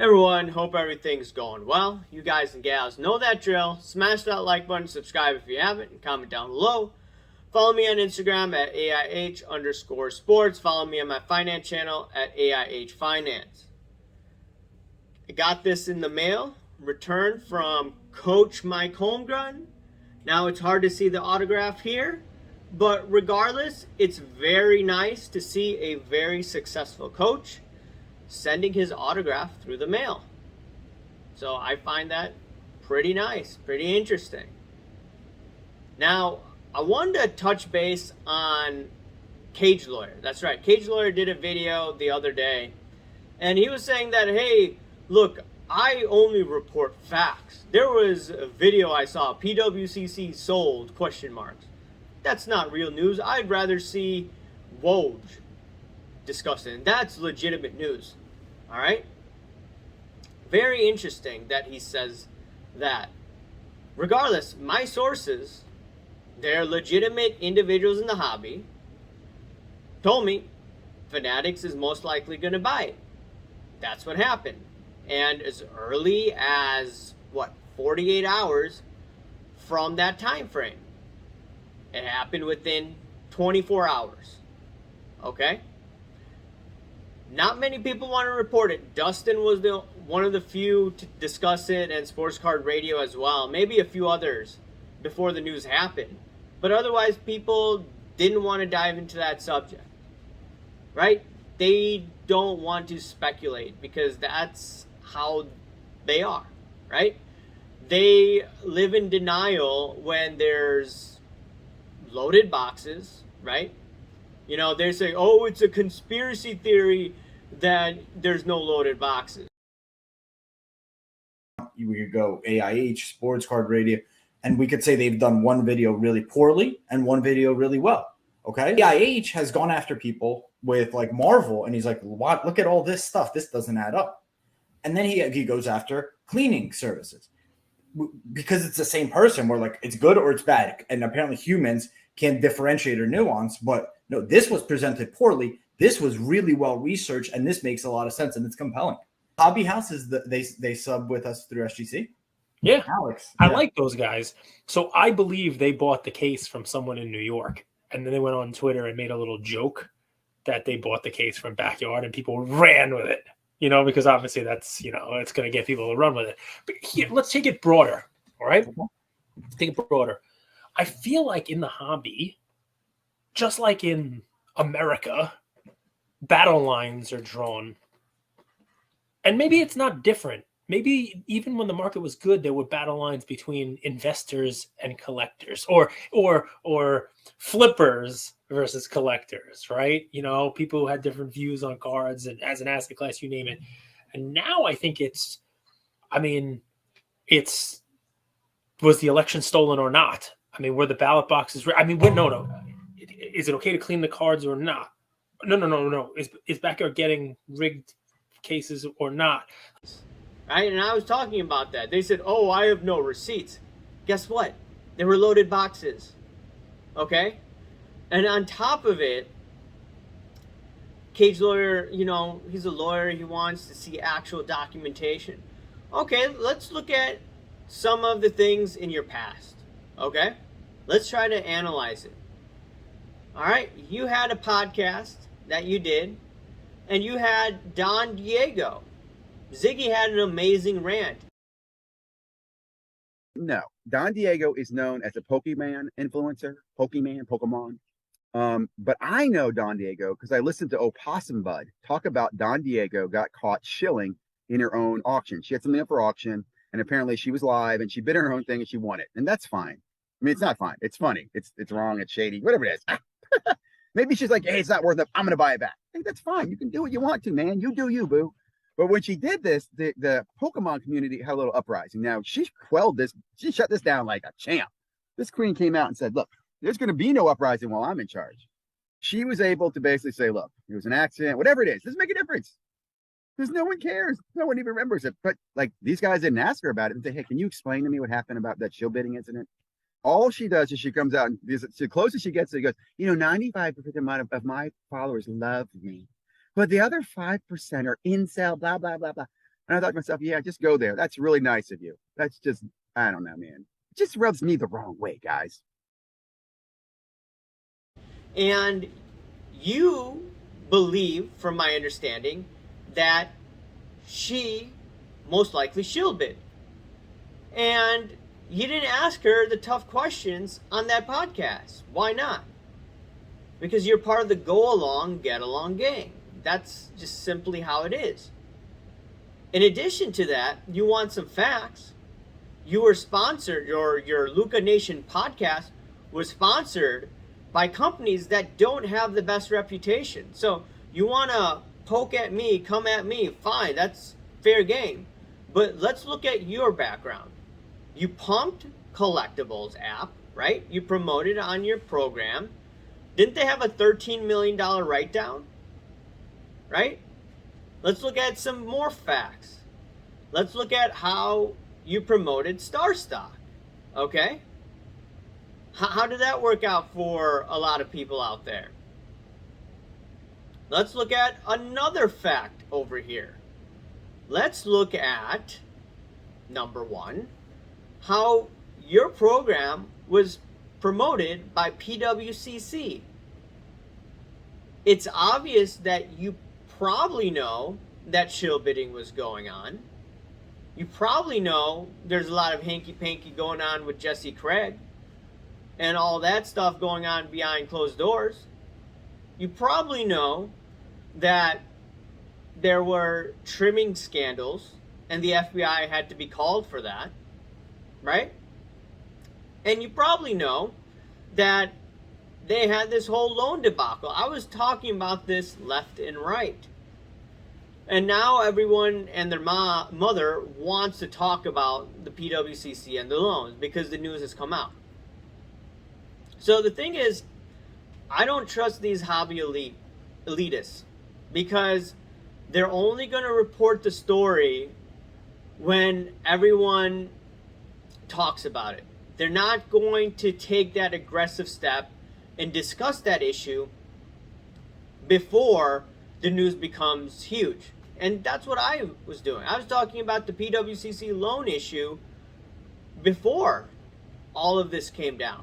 Everyone, hope everything's going well. You guys and gals know that drill. Smash that like button, subscribe if you haven't, and comment down below. Follow me on Instagram at AIH_sports. Follow me on my finance channel at AIH Finance. I got this in the mail, returned from Coach Mike Holmgren. Now it's hard to see the autograph here, but regardless, it's very nice to see a very successful coach sending his autograph through the mail. So I find that pretty nice, pretty interesting. Now, I wanted to touch base on Cage Lawyer. That's right, Cage Lawyer did a video the other day, and he was saying that, hey, look, I only report facts. There was a video I saw, PWCC sold, question marks. That's not real news. I'd rather see Woj discussed it, and that's legitimate news. All right? Very interesting that he says that. Regardless, my sources, they're legitimate individuals in the hobby, told me Fanatics is most likely going to buy it. That's what happened. And as early as, 48 hours from that time frame. It happened within 24 hours. Okay? Not many people want to report it. Dustin was one of the few to discuss it, and Sports Card Radio as well. Maybe a few others before the news happened. But otherwise, people didn't want to dive into that subject. Right? They don't want to speculate because that's how they are. Right? They live in denial when there's loaded boxes. Right? You know, they say, oh, it's a conspiracy theory that there's no loaded boxes. We could go AIH, Sports Card Radio, and we could say they've done one video really poorly and one video really well. Okay? AIH has gone after people with like Marvel, and he's like, what? Look at all this stuff. This doesn't add up. And then he goes after cleaning services because it's the same person. We're like, it's good or it's bad. And apparently humans can't differentiate or nuance, but no, this was presented poorly. This was really well researched, and this makes a lot of sense, and it's compelling. Hobby House is they sub with us through SGC. Yeah, Alex. I like those guys. So I believe they bought the case from someone in New York, and then they went on Twitter and made a little joke that they bought the case from Backyard, and people ran with it. Because obviously that's it's going to get people to run with it. But here, let's take it broader. All right, let's take it broader. I feel like in the hobby, just like in America, battle lines are drawn. And maybe it's not different. Maybe even when the market was good, there were battle lines between investors and collectors, or flippers versus collectors, right? People who had different views on cards and as an asset class, you name it. And now I think was the election stolen or not? Were the ballot boxes? No. Is it okay to clean the cards or not? No. Is Backyard getting rigged cases or not? Right? And I was talking about that. They said, oh, I have no receipts. Guess what? They were loaded boxes. Okay? And on top of it, Cage Lawyer, he's a lawyer. He wants to see actual documentation. Okay, let's look at some of the things in your past. Okay? Let's try to analyze it. All right? You had a podcast that you did, and you had Don Diego. Ziggy had an amazing rant. No, Don Diego is known as a Pokemon influencer, Pokemon. But I know Don Diego because I listened to Opossum Bud talk about Don Diego got caught shilling in her own auction. She had something up for auction, and apparently she was live, and she bid her own thing, and she won it. And that's fine. It's not fine. It's funny. It's wrong. It's shady. Whatever it is. Maybe she's like, hey, it's not worth it. I'm going to buy it back. I think that's fine. You can do what you want to, man. You do you, boo. But when she did this, the Pokemon community had a little uprising. Now, she quelled this. She shut this down like a champ. This queen came out and said, look, there's going to be no uprising while I'm in charge. She was able to basically say, look, it was an accident, whatever it is. Doesn't make a difference. Because no one cares. No one even remembers it. But like these guys didn't ask her about it and say, hey, can you explain to me what happened about that shill bidding incident? All she does is she comes out and the closest she gets, she goes, 95% of my followers love me. But the other 5% are incel, blah, blah, blah, blah. And I thought to myself, yeah, just go there. That's really nice of you. That's just, I don't know, man. It just rubs me the wrong way, guys. And you believe, from my understanding, that she most likely shilled it. And you didn't ask her the tough questions on that podcast. Why not? Because you're part of the go along, get along gang. That's just simply how it is. In addition to that, you want some facts. You were sponsored, your Luca Nation podcast was sponsored by companies that don't have the best reputation. So you want to poke at me, come at me, fine, that's fair game. But let's look at your background. You pumped Collectibles app, right? You promoted on your program. Didn't they have a $13 million write-down? Right? Let's look at some more facts. Let's look at how you promoted Star Stock. Okay? How did that work out for a lot of people out there? Let's look at another fact over here. Let's look at, number one, how your program was promoted by PWCC. It's obvious that you probably know that shill bidding was going on. You probably know there's a lot of hanky-panky going on with Jesse Craig and all that stuff going on behind closed doors. You probably know that there were trimming scandals and the FBI had to be called for that, right? And you probably know that they had this whole loan debacle. I was talking about this left and right. And now everyone and their mother wants to talk about the PWCC and the loans because the news has come out. So the thing is, I don't trust these hobby elitists because they're only going to report the story when everyone talks about it. They're not going to take that aggressive step and discuss that issue before the news becomes huge. And that's what I was doing. I was talking about the PWCC loan issue before all of this came down.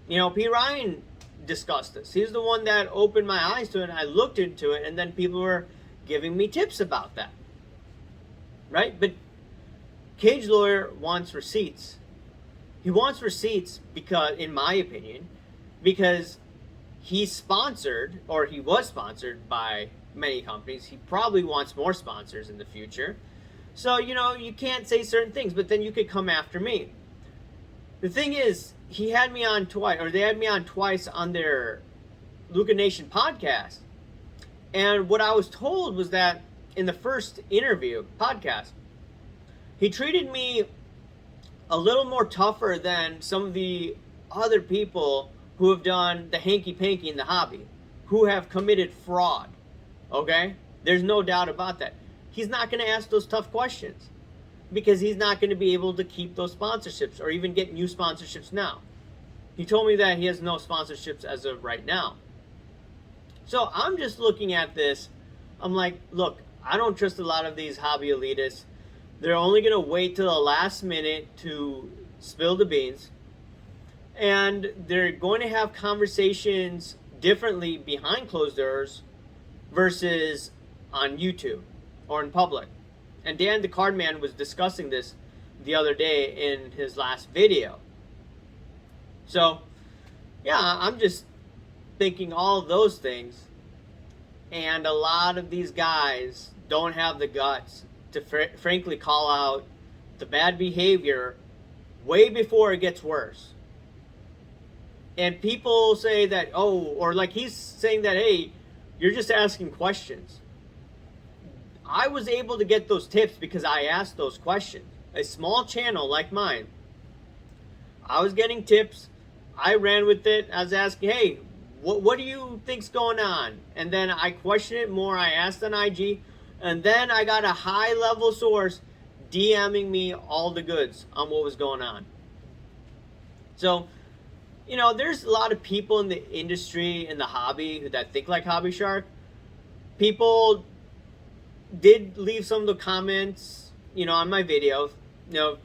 You know, P. Ryan discussed this. He's the one that opened my eyes to it, and I looked into it, and then people were giving me tips about that. Right? But Cage Lawyer wants receipts. He wants receipts because, in my opinion, because he's sponsored, or he was sponsored by many companies. He probably wants more sponsors in the future. So, you know, you can't say certain things, but then you could come after me. The thing is, he had me on twice, or they had me on twice on their Luca Nation podcast. And what I was told was that in the first interview, podcast, he treated me a little more tougher than some of the other people who have done the hanky-panky in the hobby, who have committed fraud. Okay? There's no doubt about that. He's not going to ask those tough questions because he's not going to be able to keep those sponsorships or even get new sponsorships now. He told me that he has no sponsorships as of right now. So I'm just looking at this. I'm like, look, I don't trust a lot of these hobby elitists. They're only going to wait till the last minute to spill the beans. And they're going to have conversations differently behind closed doors versus on YouTube or in public. And Dan the Cardman was discussing this the other day in his last video. So, yeah, I'm just thinking all of those things. And a lot of these guys don't have the guts to frankly call out the bad behavior way before it gets worse. And people say that, oh, or like he's saying that, hey, you're just asking questions. I was able to get those tips because I asked those questions. A small channel like mine, I was getting tips. I ran with it. I was asking, hey, what do you think's going on? And then I questioned it more. I asked on IG. And then I got a high-level source DMing me all the goods on what was going on. So, you know, there's a lot of people in the industry, in the hobby, that think like Hobby Shark. People did leave some of the comments, on my video,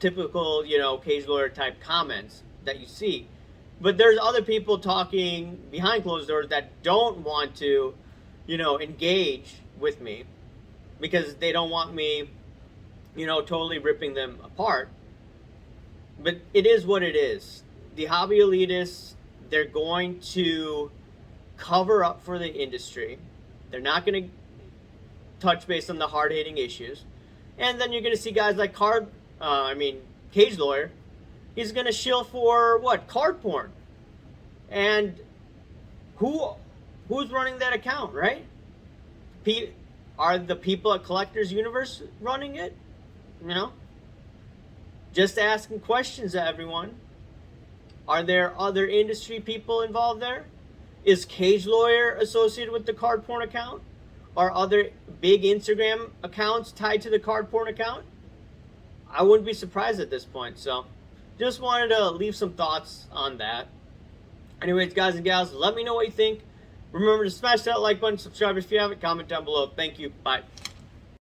typical, cage lawyer type comments that you see. But there's other people talking behind closed doors that don't want to, engage with me because they don't want me, totally ripping them apart. But it is what it is. The hobby elitists, they're going to cover up for the industry. They're not going to touch base on the hard-hitting issues. And then you're going to see guys like Cage Lawyer. He's going to shill for what? Card porn. And who's running that account, right? Are the people at Collectors Universe running it? Just asking questions to everyone. Are there other industry people involved there? Is Cage Lawyer associated with the card porn account? Are other big Instagram accounts tied to the card porn account? I wouldn't be surprised at this point. So just wanted to leave some thoughts on that. Anyways, guys and gals, let me know what you think. Remember to smash that like button, subscribe if you haven't, comment down below. Thank you. Bye.